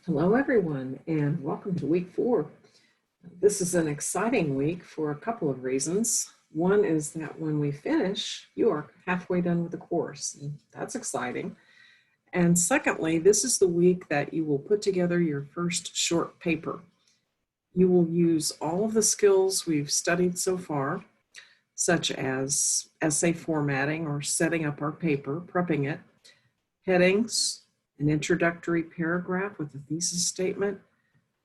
Hello everyone and welcome to week 4. This is an exciting week for a couple of reasons. One is that when we finish, you are halfway done with the course, and that's exciting. And secondly, this is the week that you will put together your first short paper. You will use all of the skills we've studied so far, such as essay formatting or setting up our paper, prepping it, headings, an introductory paragraph with a thesis statement,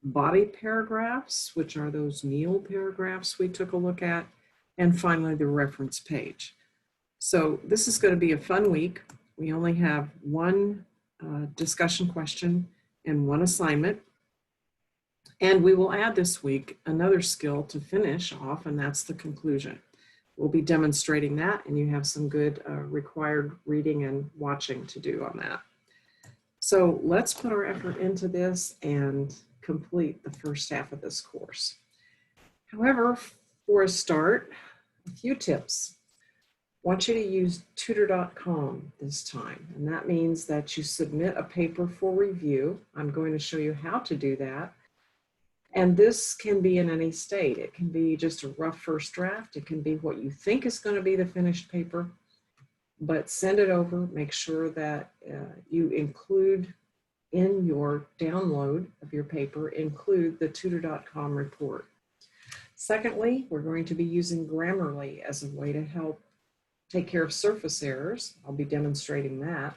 body paragraphs, which are those meal paragraphs we took a look at, and finally the reference page. So this is going to be a fun week. We only have one discussion question and one assignment. And we will add this week another skill to finish off, and that's the conclusion. We'll be demonstrating that, and you have some good required reading and watching to do on that. So let's put our effort into this and complete the first half of this course. However, for a start, a few tips. I want you to use tutor.com this time, and that means that you submit a paper for review. I'm going to show you how to do that. And this can be in any state. It can be just a rough first draft. It can be what you think is going to be the finished paper. But send it over, make sure that you include in your download of your paper, include the tutor.com report. Secondly, we're going to be using Grammarly as a way to help take care of surface errors. I'll be demonstrating that.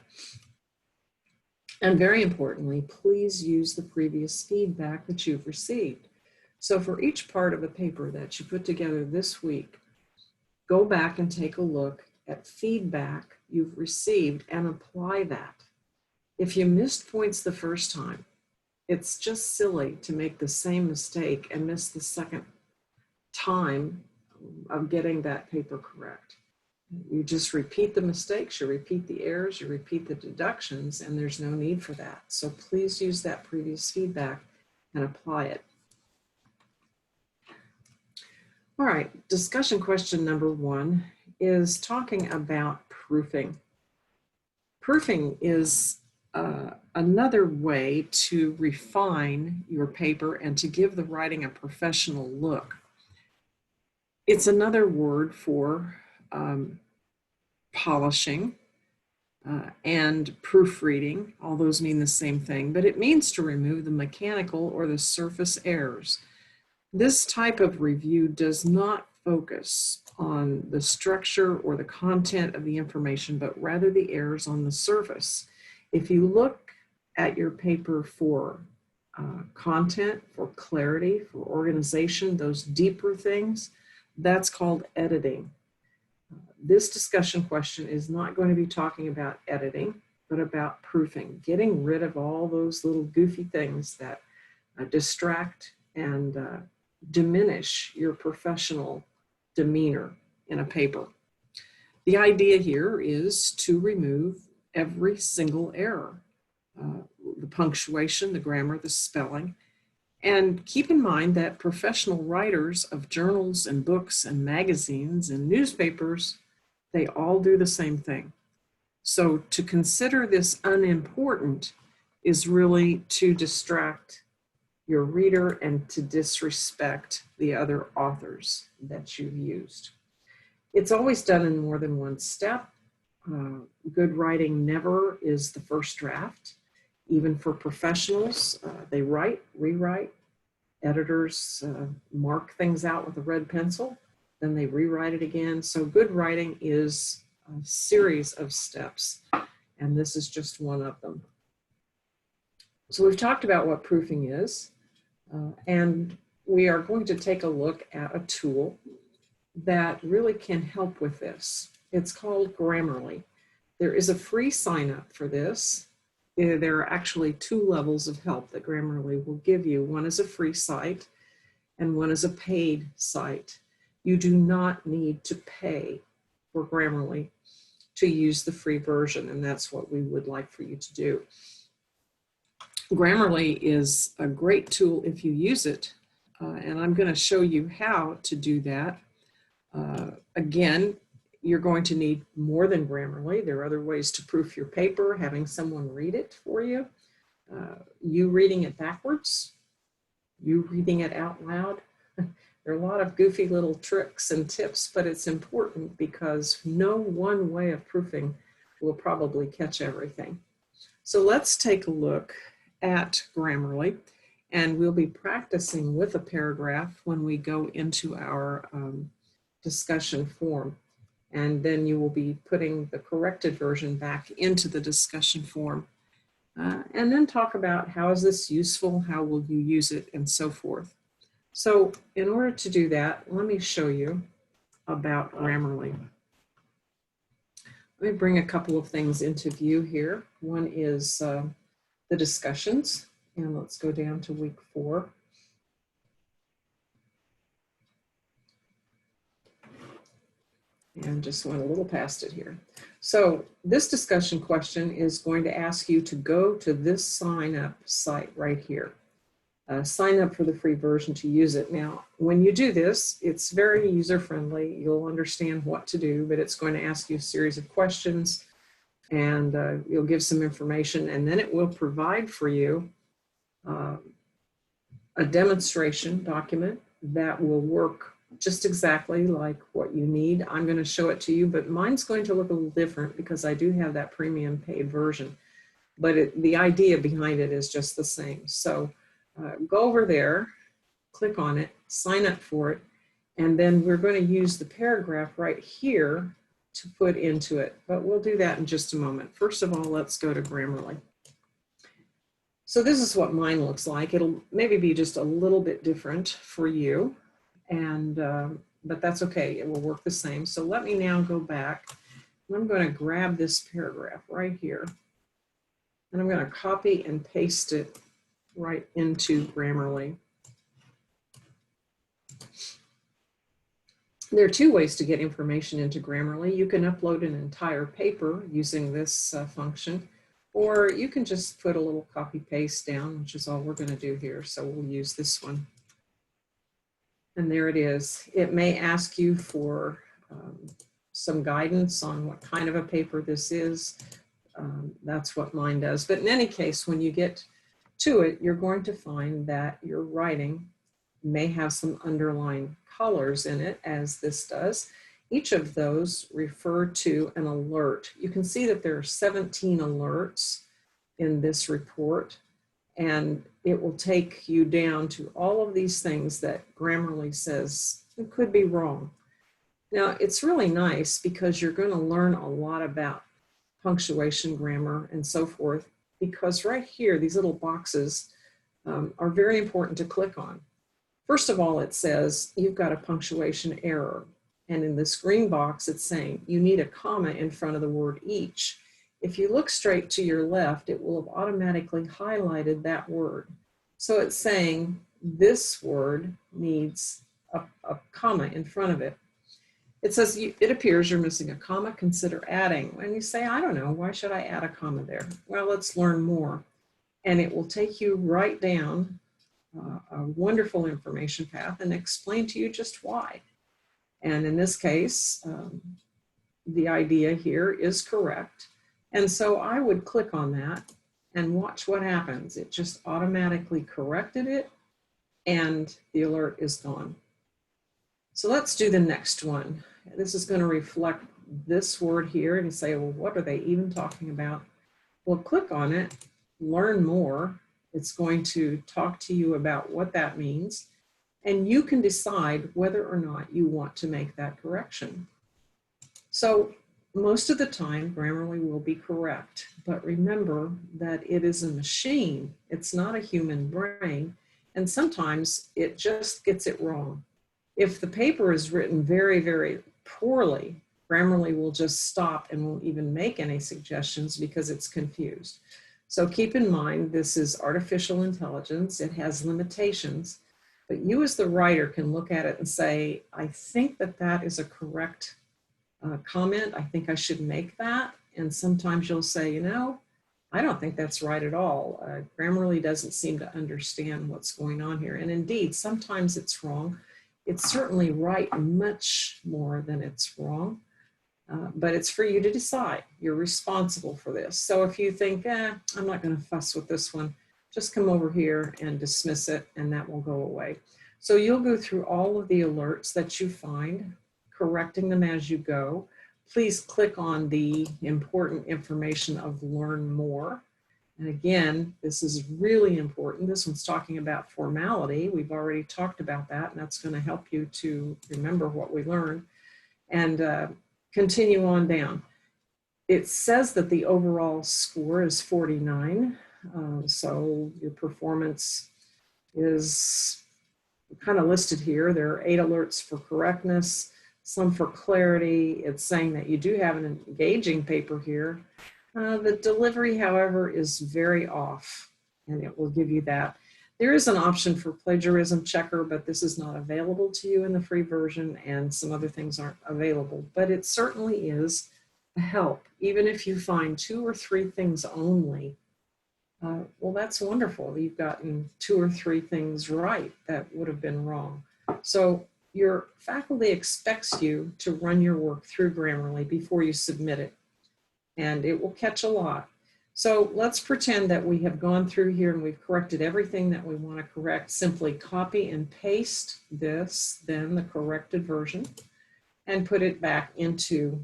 And very importantly, please use the previous feedback that you've received. So for each part of a paper that you put together this week, go back and take a look at feedback you've received and apply that. If you missed points the first time, it's just silly to make the same mistake and miss the second time of getting that paper correct. You just repeat the mistakes, you repeat the errors, you repeat the deductions, and there's no need for that. So please use that previous feedback and apply it. All right, discussion question number 1 is talking about proofing. Proofing is another way to refine your paper and to give the writing a professional look. It's another word for polishing and proofreading. All those mean the same thing, but it means to remove the mechanical or the surface errors. This type of review does not focus on the structure or the content of the information, but rather the errors on the surface. If you look at your paper for content, for clarity, for organization, those deeper things, that's called editing. This discussion question is not going to be talking about editing, but about proofing, getting rid of all those little goofy things that distract and diminish your professional demeanor in a paper. The idea here is to remove every single error, the punctuation, the grammar, the spelling, and keep in mind that professional writers of journals and books and magazines and newspapers, they all do the same thing. So to consider this unimportant is really to distract your reader and to disrespect the other authors that you've used. It's always done in more than one step. Good writing never is the first draft. Even for professionals, they write, rewrite. Editors mark things out with a red pencil, then they rewrite it again. So good writing is a series of steps, and this is just one of them. So we've talked about what proofing is. And we are going to take a look at a tool that really can help with this. It's called Grammarly. There is a free sign up for this. There are actually 2 levels of help that Grammarly will give you. One is a free site and one is a paid site. You do not need to pay for Grammarly to use the free version, and that's what we would like for you to do. Grammarly is a great tool if you use it, and I'm going to show you how to do that. Again, you're going to need more than Grammarly. There are other ways to proof your paper, having someone read it for you. you reading it backwards, you reading it out loud. There are a lot of goofy little tricks and tips, but it's important because no one way of proofing will probably catch everything. So let's take a look at Grammarly, and we'll be practicing with a paragraph when we go into our discussion form. And then you will be putting the corrected version back into the discussion form. And then talk about how is this useful, how will you use it, and so forth. So in order to do that, let me show you about Grammarly. Let me bring a couple of things into view here. One is the discussions, and let's go down to week 4. And just went a little past it here. So this discussion question is going to ask you to go to this sign up site right here. Sign up for the free version to use it. Now, when you do this, it's very user-friendly. You'll understand what to do, but it's going to ask you a series of questions, and you'll give some information, and then it will provide for you a demonstration document that will work just exactly like what you need. I'm going to show it to you, but mine's going to look a little different because I do have that premium paid version, but the idea behind it is just the same. So go over there, click on it, sign up for it, and then we're going to use the paragraph right here to put into it, but we'll do that in just a moment. First of all, let's go to Grammarly. So this is what mine looks like. It'll maybe be just a little bit different for you, and but that's okay, it will work the same. So let me now go back, and I'm going to grab this paragraph right here, and I'm going to copy and paste it right into Grammarly. There are 2 ways to get information into Grammarly. You can upload an entire paper using this function, or you can just put a little copy paste down, which is all we're going to do here. So we'll use this one. And there it is. It may ask you for some guidance on what kind of a paper this is. That's what mine does. But in any case, when you get to it, you're going to find that your writing may have some underlying colors in it, as this does. Each of those refer to an alert. You can see that there are 17 alerts in this report, and it will take you down to all of these things that Grammarly says it could be wrong. Now, it's really nice because you're going to learn a lot about punctuation, grammar, and so forth, because right here, these little boxes are very important to click on. First of all, it says you've got a punctuation error. And in this green box, it's saying you need a comma in front of the word each. If you look straight to your left, it will have automatically highlighted that word. So it's saying this word needs a comma in front of it. It says, it appears you're missing a comma, consider adding. And you say, I don't know, why should I add a comma there? Well, let's learn more. And it will take you right down a wonderful information path and explain to you just why. And in this case, the idea here is correct. And so I would click on that and watch what happens. It just automatically corrected it, and the alert is gone. So let's do the next one. This is going to reflect this word here, and you say, well, what are they even talking about? Well, click on it, learn more. It's going to talk to you about what that means, and you can decide whether or not you want to make that correction. So most of the time, Grammarly will be correct, but remember that it is a machine. It's not a human brain, and sometimes it just gets it wrong. If the paper is written very, very poorly, Grammarly will just stop and won't even make any suggestions because it's confused. So keep in mind, this is artificial intelligence. It has limitations, but you as the writer can look at it and say, I think that that is a correct comment. I think I should make that. And sometimes you'll say, you know, I don't think that's right at all. Grammarly doesn't seem to understand what's going on here. And indeed, sometimes it's wrong. It's certainly right much more than it's wrong. But it's for you to decide. You're responsible for this. So if you think, I'm not going to fuss with this one, just come over here and dismiss it, and that will go away. So you'll go through all of the alerts that you find, correcting them as you go. Please click on the important information of Learn More. And again, this is really important. This one's talking about formality. We've already talked about that, and that's going to help you to remember what we learned. And continue on down. It says that the overall score is 49. So your performance is kind of listed here. There are 8 alerts for correctness, some for clarity. It's saying that you do have an engaging paper here. The delivery, however, is very off, and it will give you that. There is an option for plagiarism checker, but this is not available to you in the free version, and some other things aren't available. But it certainly is a help. Even if you find 2 or 3 things only, well, that's wonderful. You've gotten 2 or 3 things right that would have been wrong. So your faculty expects you to run your work through Grammarly before you submit it, and it will catch a lot. So let's pretend that we have gone through here and we've corrected everything that we want to correct. Simply copy and paste this, then the corrected version, and put it back into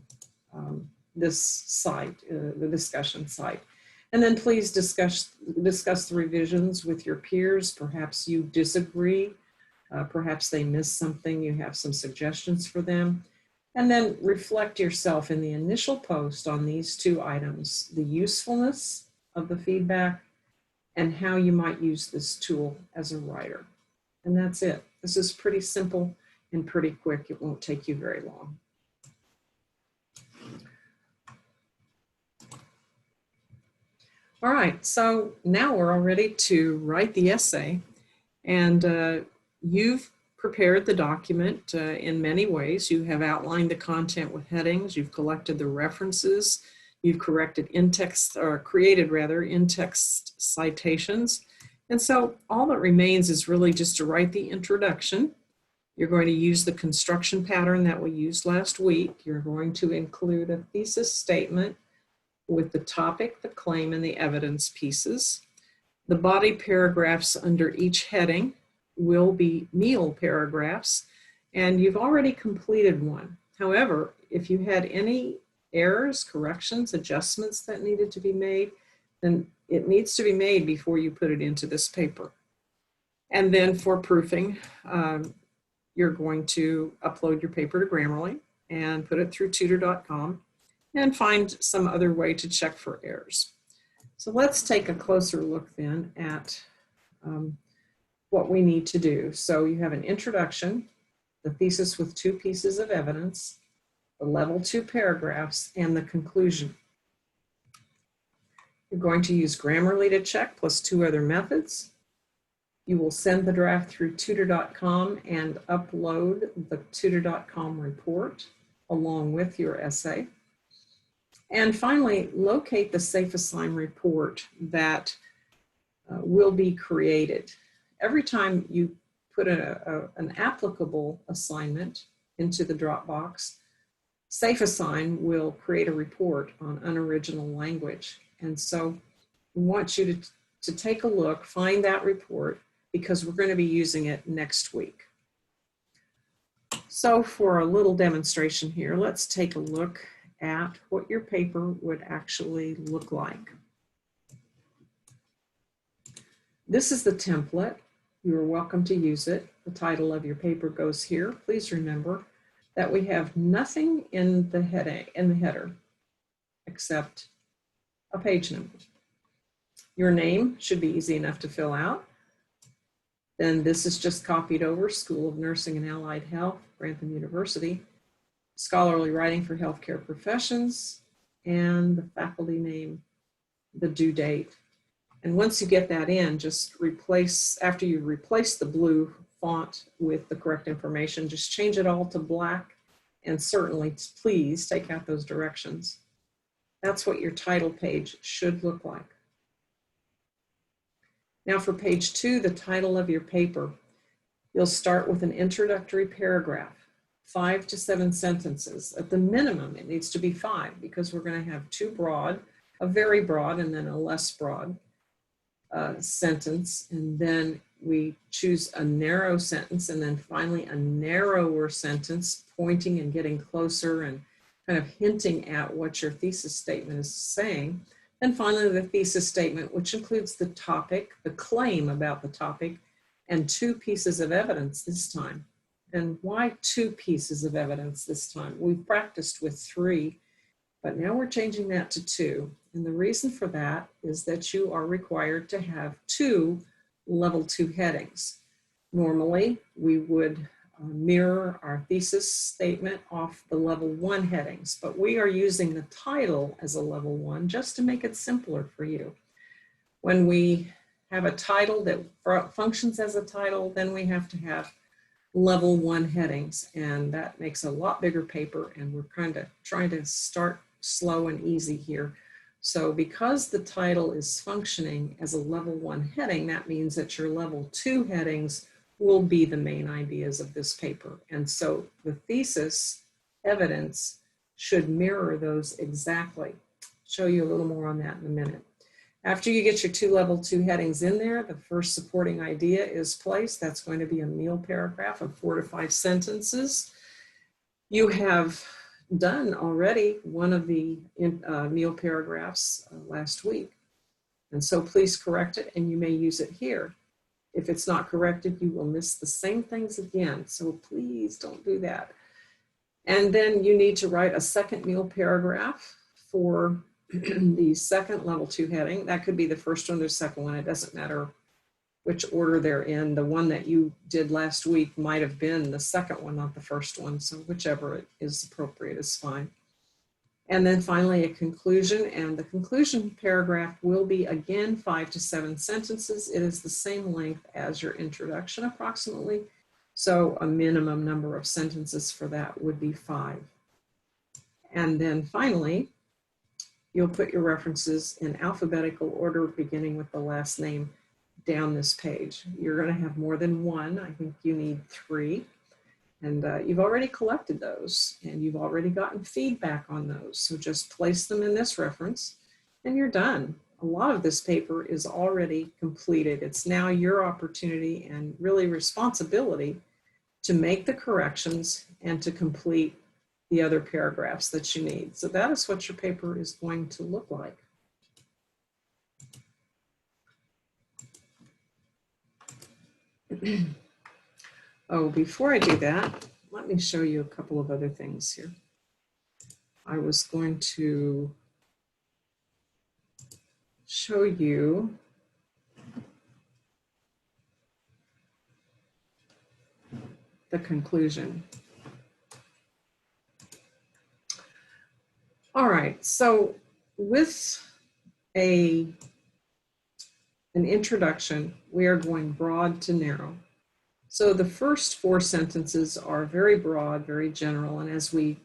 this site, the discussion site. And then please discuss the revisions with your peers. Perhaps you disagree, perhaps they missed something, you have some suggestions for them. And then reflect yourself in the initial post on these 2 items, the usefulness of the feedback and how you might use this tool as a writer. And that's it. This is pretty simple and pretty quick. It won't take you very long. All right, so now we're all ready to write the essay, and you've prepared the document in many ways. You have outlined the content with headings, you've collected the references, you've corrected in-text, or created rather, in-text citations. And so all that remains is really just to write the introduction. You're going to use the construction pattern that we used last week. You're going to include a thesis statement with the topic, the claim, and the evidence pieces. The body paragraphs under each heading will be meal paragraphs, and you've already completed one. However, if you had any errors, corrections, adjustments that needed to be made, then it needs to be made before you put it into this paper. And then for proofing, you're going to upload your paper to Grammarly and put it through tutor.com and find some other way to check for errors. So let's take a closer look then at what we need to do. So you have an introduction, the thesis with 2 pieces of evidence, the level 2 paragraphs, and the conclusion. You're going to use Grammarly to check plus 2 other methods. You will send the draft through tutor.com and upload the tutor.com report along with your essay. And finally, locate the Safe Assign report that will be created. Every time you put an applicable assignment into the Dropbox, Safe Assign will create a report on unoriginal language. And so we want you to take a look, find that report, because we're going to be using it next week. So for a little demonstration here, let's take a look at what your paper would actually look like. This is the template. You are welcome to use it. The title of your paper goes here. Please remember that we have nothing in the header except a page number. Your name should be easy enough to fill out. Then this is just copied over, School of Nursing and Allied Health, Grantham University, scholarly writing for healthcare professions, and the faculty name, the due date. And once you get that in, just replace, after you replace the blue font with the correct information, just change it all to black, and certainly please take out those directions. That's what your title page should look like. Now for page 2, the title of your paper, you'll start with an introductory paragraph. 5 to 7 sentences. At the minimum, it needs to be 5 because we're going to have two broad, a very broad, and then a less broad sentence. And then we choose a narrow sentence, and then finally a narrower sentence, pointing and getting closer and kind of hinting at what your thesis statement is saying. And finally, the thesis statement, which includes the topic, the claim about the topic, and 2 pieces of evidence this time. And why 2 pieces of evidence this time? We've practiced with 3, but now we're changing that to 2. And the reason for that is that you are required to have 2 level 2 headings. Normally, we would mirror our thesis statement off the level 1 headings, but we are using the title as a level 1 just to make it simpler for you. When we have a title that functions as a title, then we have to have level 1 headings, and that makes a lot bigger paper, and we're kind of trying to start slow and easy here. So because the title is functioning as a level 1 heading, that means that your level 2 headings will be the main ideas of this paper. And so the thesis evidence should mirror those exactly. I'll show you a little more on that in a minute. After you get your 2 level 2 headings in there, the first supporting idea is placed. That's going to be a meal paragraph of 4 to 5 sentences. You have done already one of the meal paragraphs last week. And so please correct it, and you may use it here. If it's not corrected, you will miss the same things again. So please don't do that. And then you need to write a second meal paragraph for the second level 2 heading. That could be the first one or the second one. It doesn't matter which order they're in. The one that you did last week might have been the second one, not the first one. So whichever it is appropriate is fine. And then finally a conclusion, and the conclusion paragraph will be again 5 to 7 sentences. It is the same length as your introduction approximately. So a minimum number of sentences for that would be 5. And then finally, you'll put your references in alphabetical order, beginning with the last name down this page. You're going to have more than 1. I think you need 3. And you've already collected those, and you've already gotten feedback on those. So just place them in this reference, and you're done. A lot of this paper is already completed. It's now your opportunity and really responsibility to make the corrections and to complete the other paragraphs that you need. So that is what your paper is going to look like. Oh, before I do that, let me show you a couple of other things here. I was going to show you the conclusion. All right, so with an introduction, we are going broad to narrow. So the first 4 sentences are very broad, very general, and as we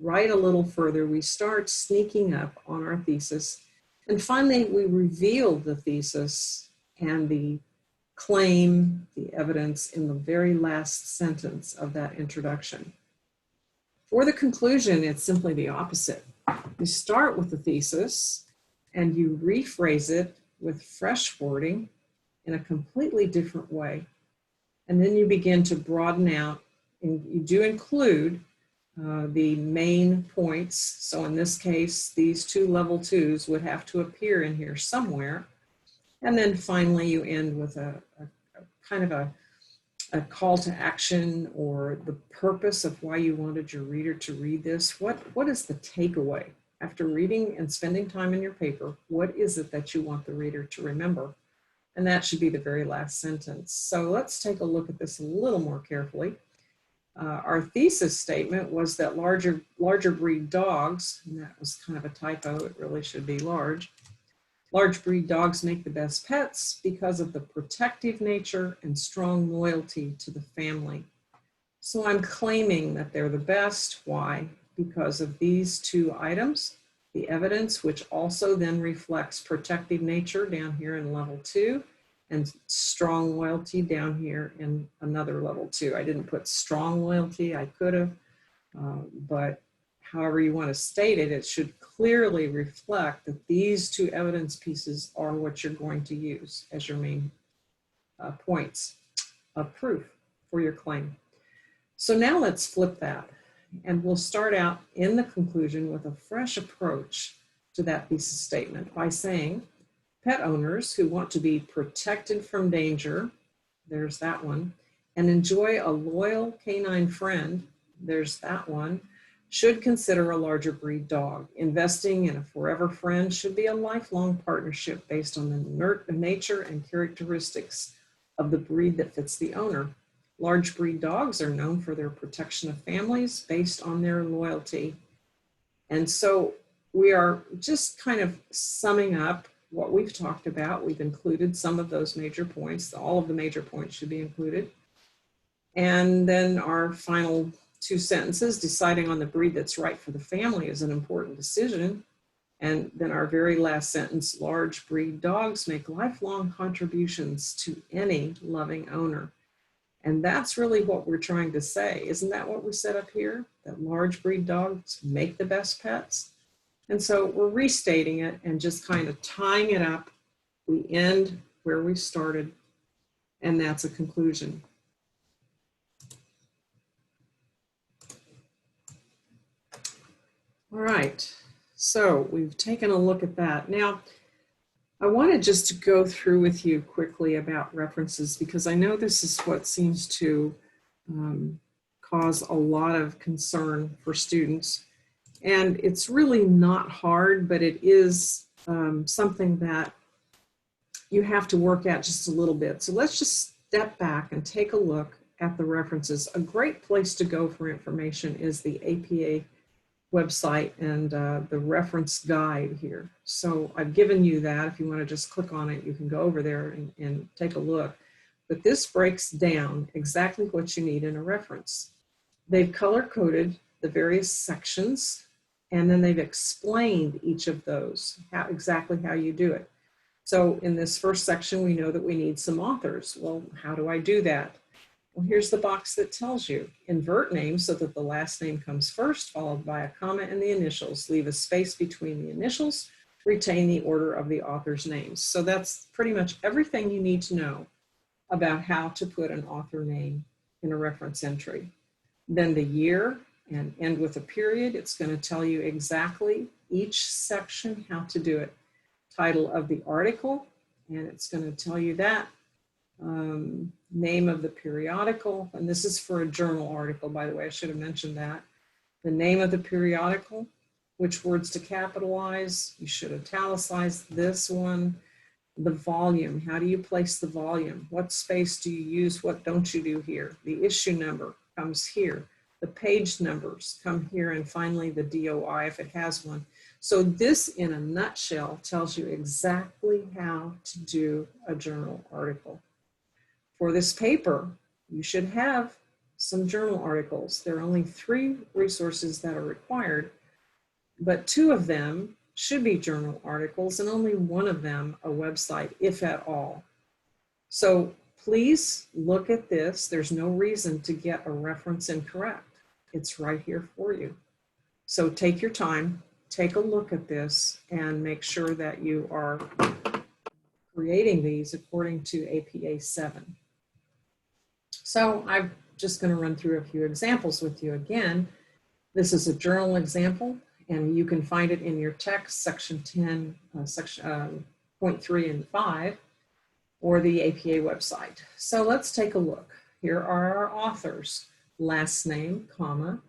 write a little further, we start sneaking up on our thesis, and finally we reveal the thesis and the claim, the evidence in the very last sentence of that introduction. For the conclusion, it's simply the opposite. You start with the thesis and you rephrase it with fresh wording in a completely different way. And then you begin to broaden out, and you do include the main points. So in this case, these 2 level 2s would have to appear in here somewhere. And then finally you end with a kind of a call to action, or the purpose of why you wanted your reader to read this. What is the takeaway? After reading and spending time in your paper, what is it that you want the reader to remember? And that should be the very last sentence. So let's take a look at this a little more carefully. Our thesis statement was that larger breed dogs, and that was kind of a typo, it really should be large breed dogs make the best pets because of the protective nature and strong loyalty to the family. So I'm claiming that they're the best. Why? Because of these 2 items. The evidence, which also then reflects protective nature down here in level 2, and strong loyalty down here in another level 2. I didn't put strong loyalty, I could have, But however you want to state it, it should clearly reflect that these two evidence pieces are what you're going to use as your main points of proof for your claim. So now let's flip that, and we'll start out in the conclusion with a fresh approach to that thesis statement by saying, pet owners who want to be protected from danger, there's that one, and enjoy a loyal canine friend, there's that one, should consider a larger breed dog. Investing in a forever friend should be a lifelong partnership based on the nature and characteristics of the breed that fits the owner. Large breed dogs are known for their protection of families based on their loyalty. And so we are just kind of summing up what we've talked about. We've included some of those major points. All of the major points should be included. And then our final two sentences, deciding on the breed that's right for the family is an important decision. And then our very last sentence, large breed dogs make lifelong contributions to any loving owner. And that's really what we're trying to say. Isn't that what we set up here? That large breed dogs make the best pets? And so we're restating it and just kind of tying it up. We end where we started, and that's a conclusion. All right, so we've taken a look at that. Now, I wanted just to go through with you quickly about references, because I know this is what seems to cause a lot of concern for students. And it's really not hard, but it is something that you have to work at just a little bit. So let's just step back and take a look at the references. A great place to go for information is the APA website and the reference guide here. So I've given you that. If you want to just click on it, you can go over there and take a look. But this breaks down exactly what you need in a reference. They've color-coded the various sections, and then they've explained each of those, exactly how you do it. So in this first section, we know that we need some authors. Well, how do I do that? Well, here's the box that tells you. Invert names so that the last name comes first, followed by a comma and the initials. Leave a space between the initials. Retain the order of the author's names. So that's pretty much everything you need to know about how to put an author name in a reference entry. Then the year, and end with a period. It's going to tell you exactly each section how to do it. Title of the article, and it's going to tell you that. Name of the periodical, and this is for a journal article, by the way, I should have mentioned that. The name of the periodical, which words to capitalize, you should italicize this one. The volume, how do you place the volume? What space do you use? What don't you do here? The issue number comes here. The page numbers come here, and finally the DOI if it has one. So this in a nutshell tells you exactly how to do a journal article. For this paper, you should have some journal articles. There are only 3 resources that are required, but 2 of them should be journal articles and only 1 of them a website, if at all. So please look at this. There's no reason to get a reference incorrect. It's right here for you. So take your time, take a look at this, and make sure that you are creating these according to APA 7. So I'm just going to run through a few examples with you again. This is a journal example, and you can find it in your text, section 10, point 3 and 5, or the APA website. So let's take a look. Here are our authors. Last name, comma,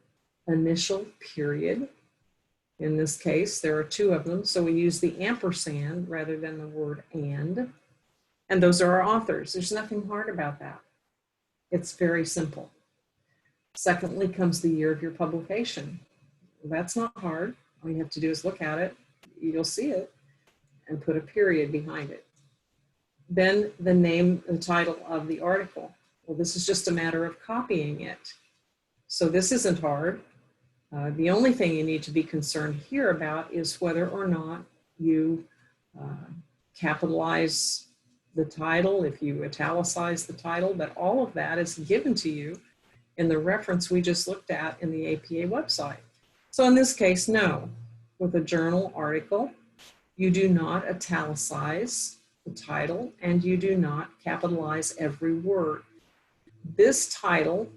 initial, period. In this case, there are 2 of them, so we use the ampersand rather than the word and those are our authors. There's nothing hard about that. It's very simple. Secondly comes the year of your publication. That's not hard. All you have to do is look at it, you'll see it, and put a period behind it. Then the name, the title of the article. Well, this is just a matter of copying it. So this isn't hard. The only thing you need to be concerned here about is whether or not you capitalize the title, if you italicize the title, but all of that is given to you in the reference we just looked at in the APA website. So in this case, no. With a journal article, you do not italicize the title and you do not capitalize every word. This title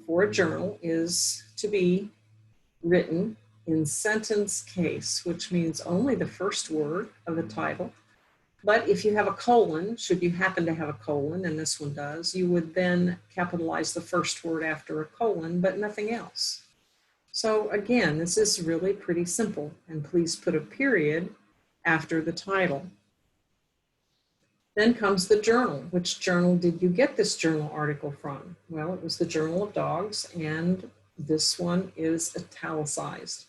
for a journal is to be written in sentence case, which means only the first word of the title. But if you have a colon, should you happen to have a colon, and this one does, you would then capitalize the first word after a colon, but nothing else. So again, this is really pretty simple, and please put a period after the title. Then comes the journal. Which journal did you get this journal article from? Well, it was the Journal of Dogs, and this one is italicized.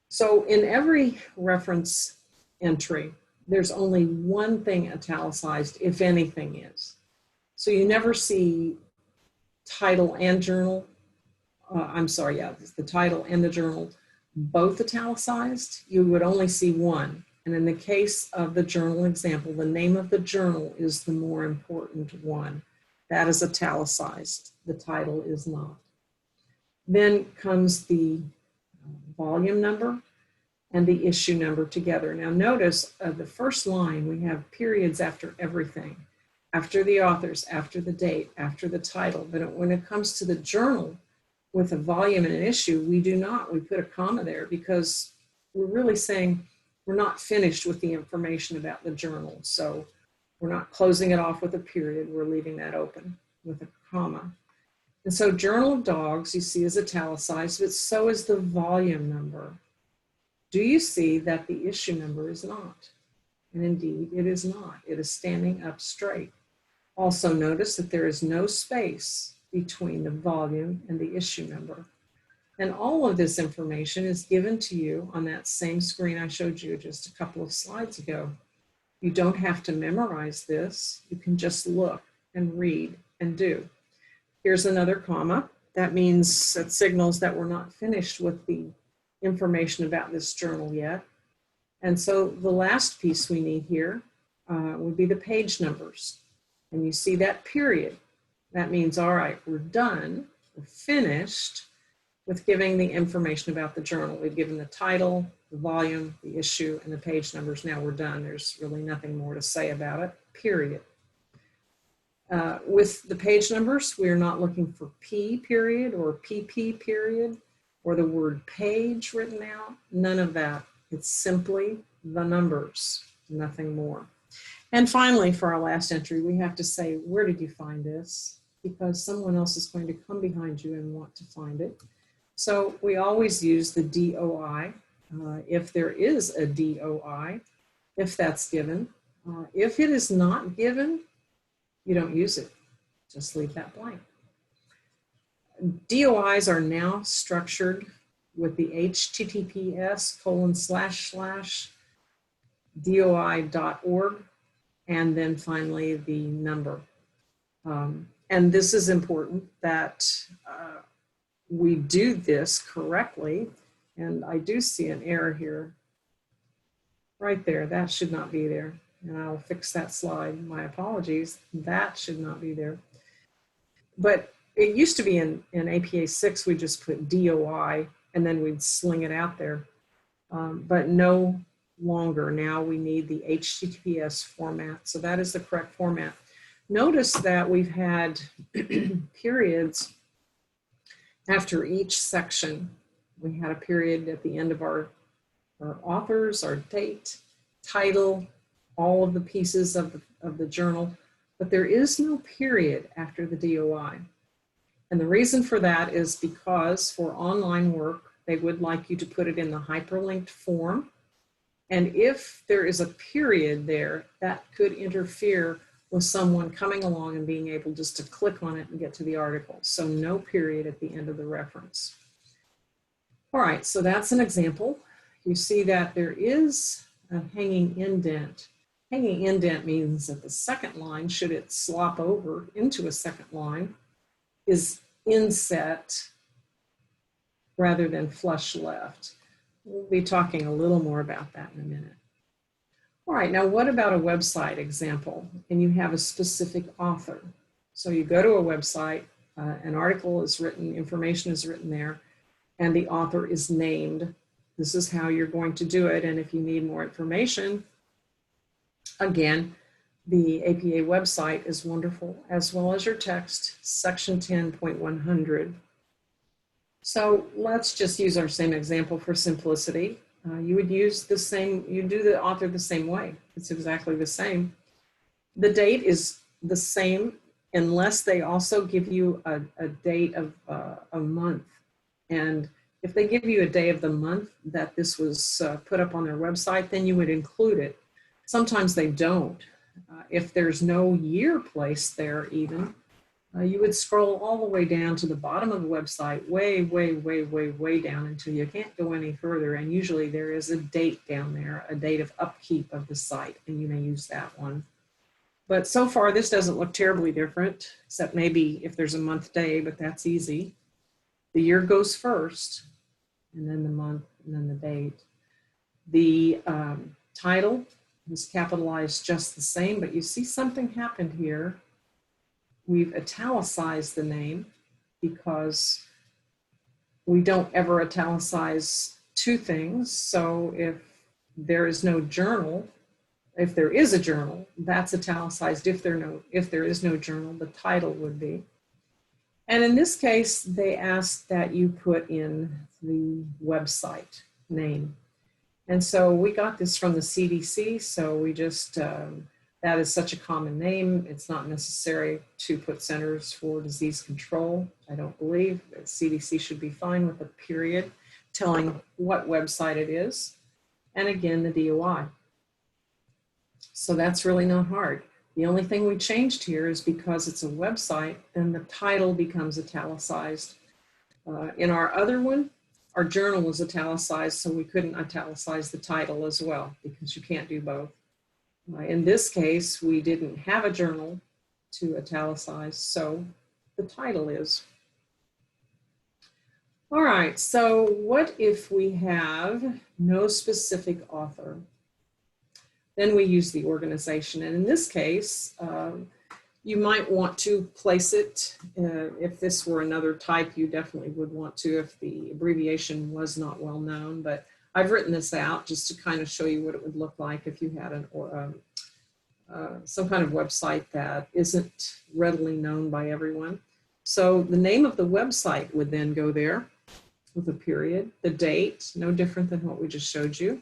So in every reference entry, there's only one thing italicized, if anything is. So you never see title and journal, the title and the journal both italicized. You would only see one. And in the case of the journal example, the name of the journal is the more important one. That is italicized. The title is not. Then comes the volume number and the issue number together. Now notice the first line, we have periods after everything, after the authors, after the date, after the title. But when it comes to the journal with a volume and an issue, we do not. We put a comma there because we're really saying we're not finished with the information about the journal. So we're not closing it off with a period. We're leaving that open with a comma. And so Journal of Dogs, you see, is italicized, but so is the volume number. Do you see that the issue number is not? And indeed, it is not. It is standing up straight. Also notice that there is no space between the volume and the issue number. And all of this information is given to you on that same screen I showed you just a couple of slides ago. You don't have to memorize this. You can just look and read and do. Here's another comma. That means, that signals that we're not finished with the information about this journal yet. And so the last piece we need here would be the page numbers. And you see that period. That means, all right, we're done, we're finished with giving the information about the journal. We've given the title, the volume, the issue, and the page numbers. Now we're done. There's really nothing more to say about it, period. With the page numbers, we're not looking for P period or PP period or the word page written out. None of that. It's simply the numbers, nothing more. And finally, for our last entry, we have to say, where did you find this? Because someone else is going to come behind you and want to find it. So we always use the DOI, if there is a DOI, if that's given. If it is not given, you don't use it. Just leave that blank. DOIs are now structured with the https://doi.org and then finally the number. And this is important that we do this correctly. And I do see an error here. Right there, that should not be there. And I'll fix that slide. My apologies. That should not be there. But it used to be in APA 6, we just put DOI and then we'd sling it out there. But no longer. Now we need the HTTPS format. So that is the correct format. Notice that we've had periods after each section. We had a period at the end of our authors, our date, title, all of the pieces of the journal, but there is no period after the DOI. And the reason for that is because for online work, they would like you to put it in the hyperlinked form. And if there is a period there, that could interfere with someone coming along and being able just to click on it and get to the article. So no period at the end of the reference. All right, so that's an example. You see that there is a hanging indent. Hanging indent means that the second line, should it slop over into a second line, is inset rather than flush left. We'll be talking a little more about that in a minute. All right, now what about a website example? And you have a specific author. So you go to a website An article is written, information is written there, and the author is named. This is how you're going to do it. And if you need more information, again, the APA website is wonderful, as well as your text, section 10.100. So let's just use our same example for simplicity. You would use the same, you do the author the same way. It's exactly the same. The date is the same unless they also give you a date of a month. And if they give you a day of the month that this was put up on their website, then you would include it. Sometimes they don't. If there's no year placed there even, you would scroll all the way down to the bottom of the website, way down until you can't go any further. And usually there is a date down there, a date of upkeep of the site, and you may use that one. But so far, this doesn't look terribly different, except maybe if there's a month day, but that's easy. The year goes first, and then the month, and then the date. The title is capitalized just the same, but you see something happened here. We've italicized the name because we don't ever italicize two things. So if there is no journal, if there is a journal, that's italicized. If there is no journal, the title would be. And in this case, they asked that you put in the website name. And so we got this from the CDC, so we just, that is such a common name. It's not necessary to put Centers for Disease Control. I don't believe that CDC should be fine with a period telling what website it is. And again, the DOI. So that's really not hard. The only thing we changed here is because it's a website, then the title becomes italicized. In our other one, our journal was italicized, so we couldn't italicize the title as well because you can't do both. In this case, we didn't have a journal to italicize, so the title is. All right, so what if we have no specific author? Then we use the organization, and in this case, you might want to place it. If this were another type, you definitely would want to if the abbreviation was not well known, but I've written this out just to kind of show you what it would look like if you had some kind of website that isn't readily known by everyone. So the name of the website would then go there with a period, the date, no different than what we just showed you.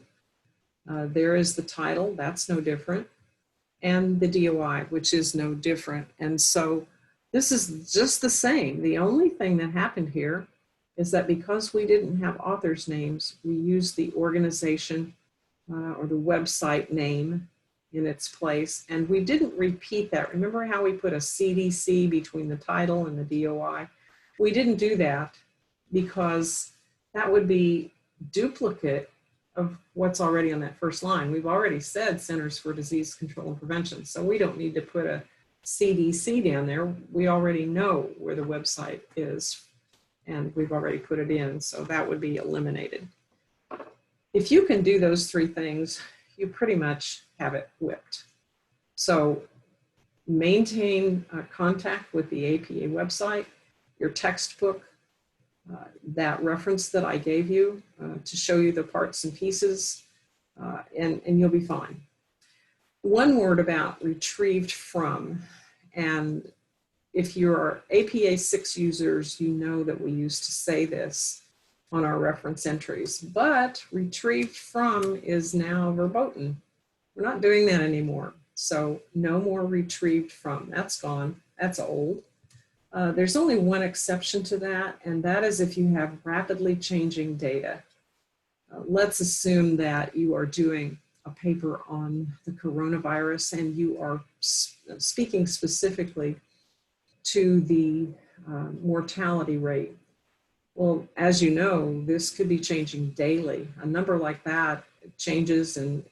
There is the title, that's no different, and the DOI, which is no different. And so this is just the same. The only thing that happened here is that because we didn't have authors' names, we used the organization or the website name in its place, and we didn't repeat that. Remember how we put a CDC between the title and the DOI? We didn't do that because that would be duplicate of what's already on that first line. We've already said Centers for Disease Control and Prevention, so we don't need to put a CDC down there. We already know where the website is, and we've already put it in, so that would be eliminated. If you can do those three things, you pretty much have it whipped. So maintain contact with the APA website, your textbook, that reference that I gave you to show you the parts and pieces, and you'll be fine. One word about retrieved from, and if you're APA 6 users, you know that we used to say this on our reference entries, but retrieved from is now verboten. We're not doing that anymore. So no more retrieved from, that's gone, that's old. There's only one exception to that, and that is if you have rapidly changing data. Let's assume that you are doing a paper on the coronavirus and you are speaking specifically to the mortality rate. Well, as you know, this could be changing daily. A number like that changes, and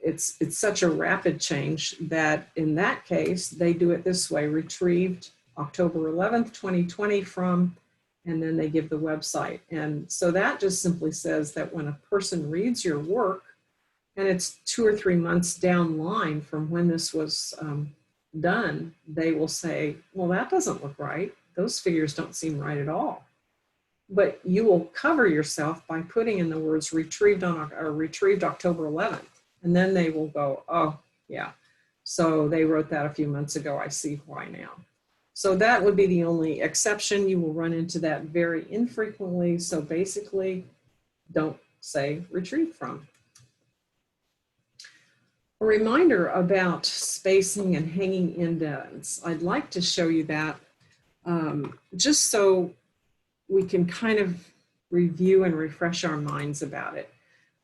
it's such a rapid change that in that case, they do it this way: retrieved October 11th, 2020 from, and then they give the website. And so that just simply says that when a person reads your work, and it's 2 or 3 months down line from when this was done, they will say, well, that doesn't look right. Those figures don't seem right at all. But you will cover yourself by putting in the words retrieved October 11th. And then they will go, oh, yeah. So they wrote that a few months ago. I see why now. So that would be the only exception. You will run into that very infrequently. So basically, don't say retrieved from. A reminder about spacing and hanging indents. I'd like to show you that just so we can kind of review and refresh our minds about it.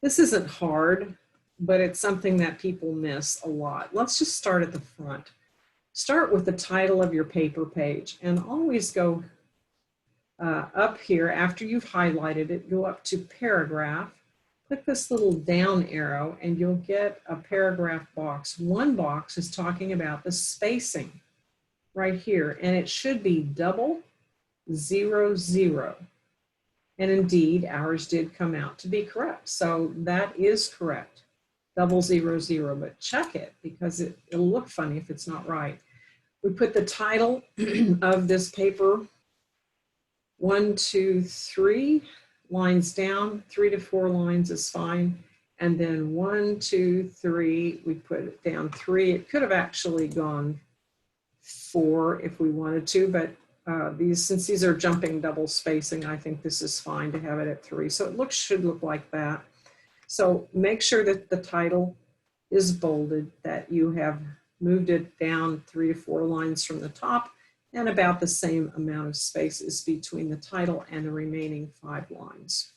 This isn't hard, but it's something that people miss a lot. Let's just start at the front. Start with the title of your paper page and always go up here after you've highlighted it, go up to paragraph, click this little down arrow and you'll get a paragraph box. One box is talking about the spacing right here, and it should be 0000. And indeed, ours did come out to be correct. So that is correct, 000, but check it because it'll look funny if it's not right. We put the title of this paper, 1, 2, 3 lines down, 3 to 4 lines is fine. And then 1, 2, 3, we put it down 3. It could have actually gone 4 if we wanted to, but since these are jumping double spacing, I think this is fine to have it at 3. So it should look like that. So make sure that the title is bolded, that you have moved it down 3 to 4 lines from the top, and about the same amount of space is between the title and the remaining 5 lines.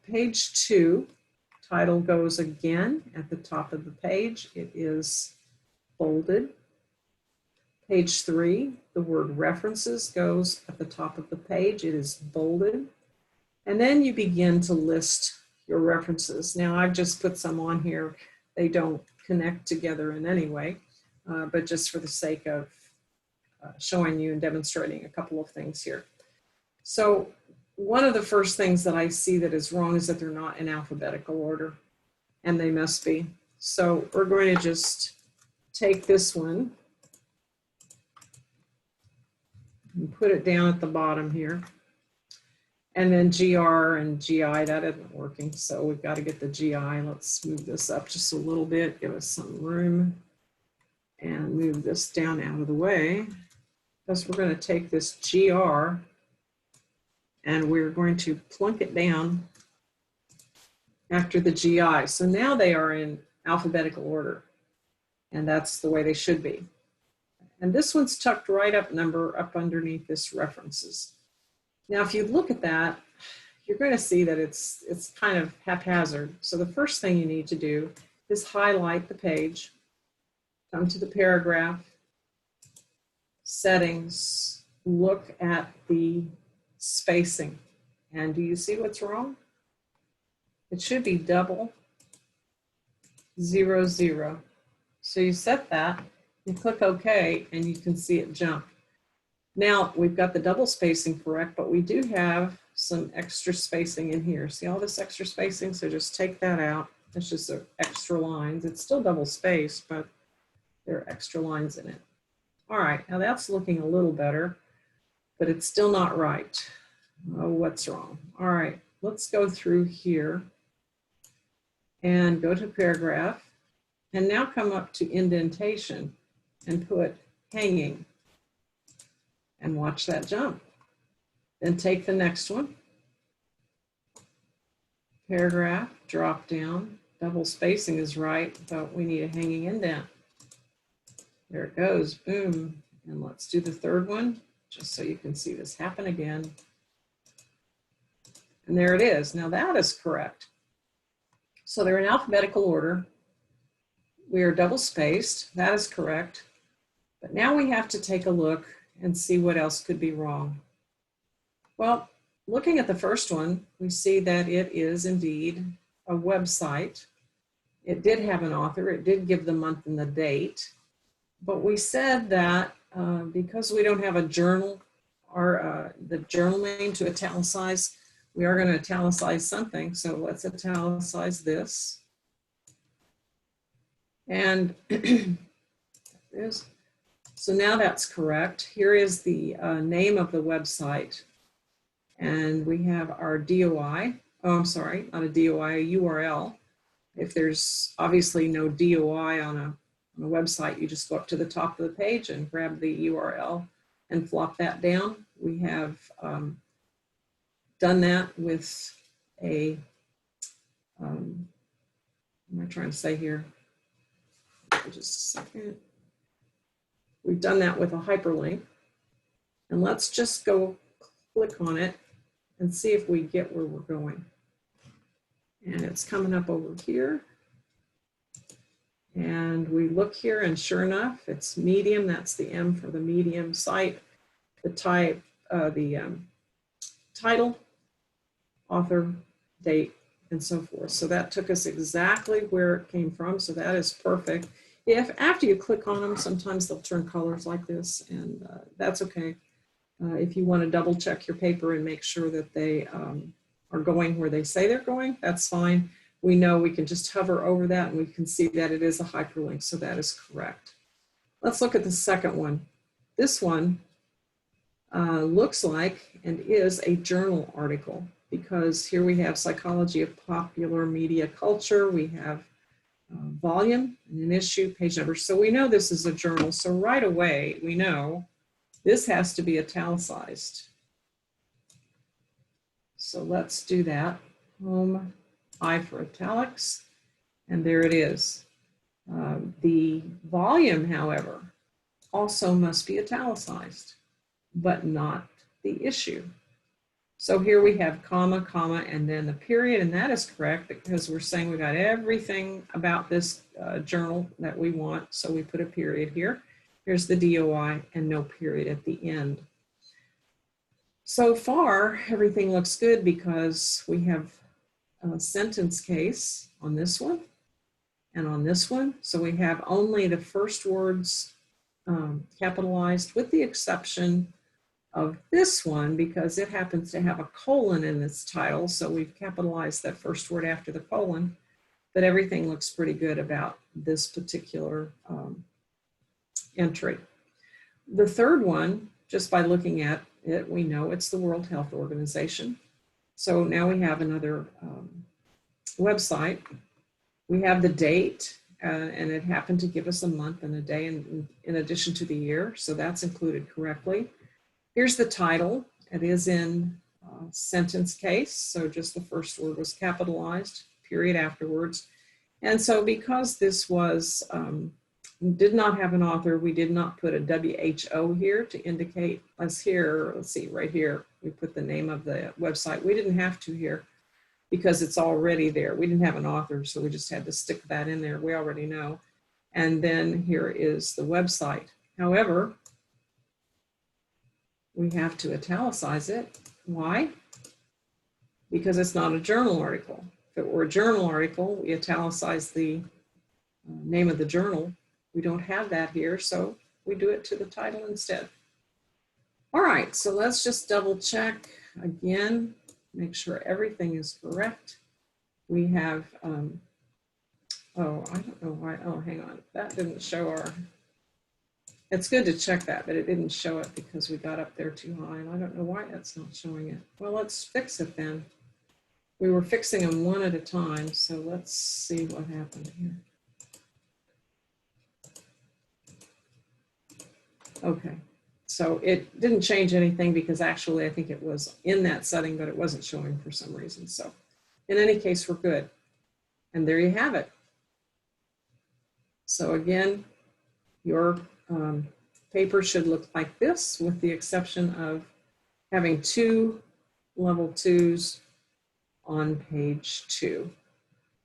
Page 2, title goes again at the top of the page. It is bolded. Page 3, the word references goes at the top of the page. It is bolded. And then you begin to list your references. Now I've just put some on here. They don't connect together in any way, but just for the sake of showing you and demonstrating a couple of things here. So one of the first things that I see that is wrong is that they're not in alphabetical order, and they must be. So we're going to just take this one and put it down at the bottom here. And then GR and GI, that isn't working. So we've got to get the GI. Let's move this up just a little bit, give us some room, and move this down out of the way. Because we're going to take this GR and we're going to plunk it down after the GI. So now they are in alphabetical order, and that's the way they should be. And this one's tucked right up underneath this references. Now, if you look at that, you're going to see that it's kind of haphazard. So the first thing you need to do is highlight the page, come to the paragraph, settings, look at the spacing. And do you see what's wrong? It should be 0000. So you set that, you click OK, and you can see it jump. Now we've got the double spacing correct, but we do have some extra spacing in here. See all this extra spacing? So just take that out. It's just extra lines. It's still double spaced, but there are extra lines in it. All right, now that's looking a little better, but it's still not right. Oh, what's wrong? All right, let's go through here and go to paragraph, and now come up to indentation and put hanging, and watch that jump. Then take the next one, paragraph, drop down, double spacing is right, but we need a hanging indent. There it goes, boom. And let's do the third one, just so you can see this happen again. And there it is. Now that is correct. So they're in alphabetical order. We are double spaced, that is correct. But now we have to take a look and see what else could be wrong. Well, looking at the first one, we see that it is indeed a website. It did have an author, it did give the month and the date, but we said that because we don't have a journal or the journal name to italicize, we are going to italicize something. So let's italicize this. And is. So now that's correct. Here is the name of the website. And we have our DOI. Oh, I'm sorry, not a DOI, a URL. If there's obviously no DOI on a website, you just go up to the top of the page and grab the URL and flop that down. We have done that with a, what am I trying to say here? Just a second. We've done that with a hyperlink. And let's just go click on it and see if we get where we're going. And it's coming up over here. And we look here, and sure enough, it's medium. That's the M for the medium site. The type, title, author, date, and so forth. So that took us exactly where it came from. So that is perfect. If after you click on them, sometimes they'll turn colors like this, and that's okay. If you want to double check your paper and make sure that they are going where they say they're going, that's fine. We know we can just hover over that and we can see that it is a hyperlink, so that is correct. Let's look at the second one. This one looks like and is a journal article, because here we have Psychology of Popular Media Culture, we have volume and an issue, page number. So we know this is a journal, so right away we know this has to be italicized. So let's do that. Home, I for italics, and there it is. The volume, however, also must be italicized, but not the issue. So here we have comma, comma, and then the period, and that is correct because we're saying we got everything about this journal that we want, so we put a period here. Here's the DOI and no period at the end. So far, everything looks good because we have a sentence case on this one and on this one. So we have only the first words capitalized, with the exception of this one because it happens to have a colon in its title. So we've capitalized that first word after the colon, but everything looks pretty good about this particular entry. The third one, just by looking at it, we know it's the World Health Organization. So now we have another website. We have the date, and it happened to give us a month and a day in addition to the year, so that's included correctly. Here's the title. It is in sentence case, so just the first word was capitalized, period afterwards. And so because this was did not have an author, we did not put a WHO here to indicate us here. Let's see, right here, we put the name of the website. We didn't have to here because it's already there. We didn't have an author, so we just had to stick that in there. We already know. And then here is the website. However, we have to italicize it. Why? Because it's not a journal article. If it were a journal article, we italicize the name of the journal. We don't have that here, so we do it to the title instead. All right, so let's just double check again, make sure everything is correct. We have, oh, I don't know why, oh, hang on, that didn't show our, it's good to check that, but it didn't show it because we got up there too high, and I don't know why that's not showing it. Well, let's fix it then. We were fixing them one at a time, so let's see what happened here. Okay, so it didn't change anything because actually I think it was in that setting, but it wasn't showing for some reason. So in any case, we're good. And there you have it. So again, your paper should look like this, with the exception of having 2 level 2s on page 2.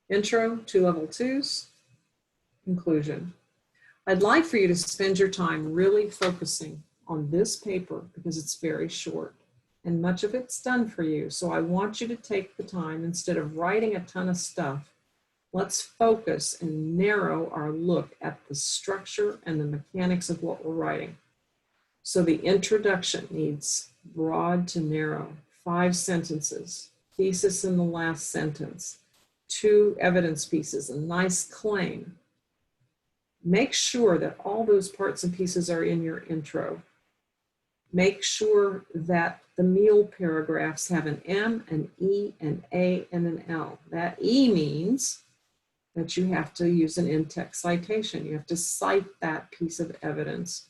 Intro, 2 level 2s, conclusion. I'd like for you to spend your time really focusing on this paper because it's very short and much of it's done for you. So I want you to take the time, instead of writing a ton of stuff, let's focus and narrow our look at the structure and the mechanics of what we're writing. So the introduction needs broad to narrow, 5 sentences, thesis in the last sentence, 2 evidence pieces, a nice claim, Make sure that all those parts and pieces are in your intro. Make sure that the meal paragraphs have an M, an E, an A, and an L. That E means that you have to use an in-text citation. You have to cite that piece of evidence.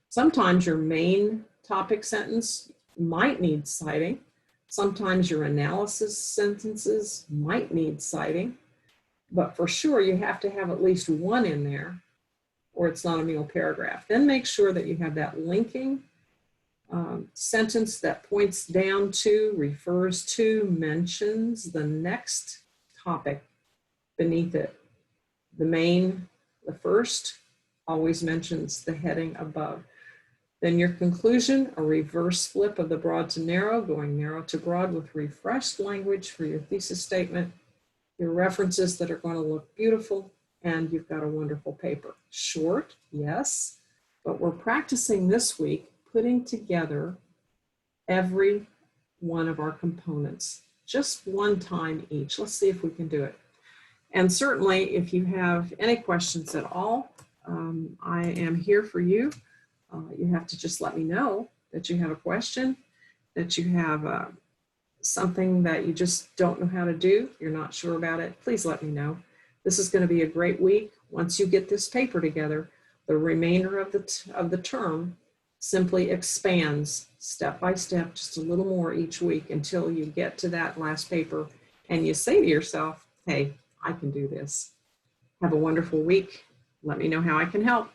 Sometimes your main topic sentence might need citing. Sometimes your analysis sentences might need citing. But for sure, you have to have at least one in there, or it's not a meal paragraph. Then make sure that you have that linking sentence that points down to, refers to, mentions the next topic beneath it. The first, always mentions the heading above. Then your conclusion, a reverse flip of the broad to narrow, going narrow to broad with refreshed language for your thesis statement, your references that are going to look beautiful, and you've got a wonderful paper. Short, yes, but we're practicing this week putting together every one of our components, just one time each. Let's see if we can do it. And certainly, if you have any questions at all, I am here for you. You have to just let me know that you have a question, that you have something that you just don't know how to do, you're not sure about it, please let me know. This is going to be a great week. Once you get this paper together, the remainder of the term simply expands step by step, just a little more each week until you get to that last paper and you say to yourself, hey, I can do this. Have a wonderful week. Let me know how I can help.